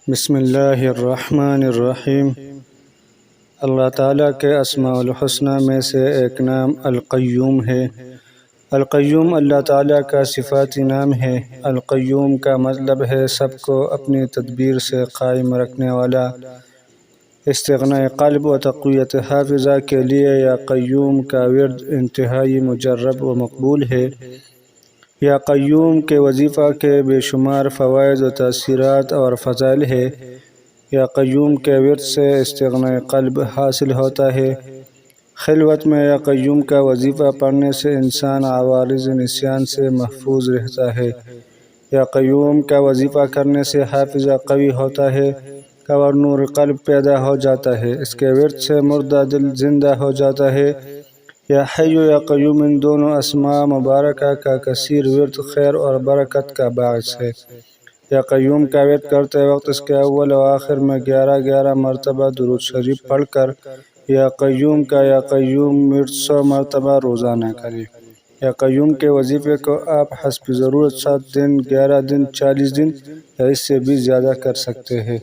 بسم اللہ الرحمن الرحیم۔ اللہ تعالیٰ کے اسماء الحسنہ میں سے ایک نام القیوم ہے۔ القیوم اللہ تعالیٰ کا صفاتی نام ہے۔ القیوم کا مطلب ہے سب کو اپنی تدبیر سے قائم رکھنے والا۔ استغناء قلب و تقویت حافظہ کے لیے یا قیوم کا ورد انتہائی مجرب و مقبول ہے۔ یا قیوم کے وظیفہ کے بے شمار فوائد و تاثیرات اور فضائل ہے۔ یا قیوم کے ورد سے استغناء قلب حاصل ہوتا ہے۔ خلوت میں یا قیوم کا وظیفہ پڑھنے سے انسان عوارض نسیان سے محفوظ رہتا ہے۔ یا قیوم کا وظیفہ کرنے سے حافظہ قوی ہوتا ہے اور نور قلب پیدا ہو جاتا ہے۔ اس کے ورد سے مردہ دل زندہ ہو جاتا ہے۔ یا حی و یا قیوم ان دونوں اسماء مبارکہ کا کثیر ورد خیر اور برکت کا باعث ہے۔ یا قیوم کا ورد کرتے وقت اس کے اول و آخر میں 11 مرتبہ درود شریف پڑھ کر یا قیوم ورد 100 مرتبہ روزانہ کریں۔ یا قیوم کے وظیفے کو آپ حسب ضرورت 7 دن، 11 دن، 40 دن یا اس سے بھی زیادہ کر سکتے ہیں۔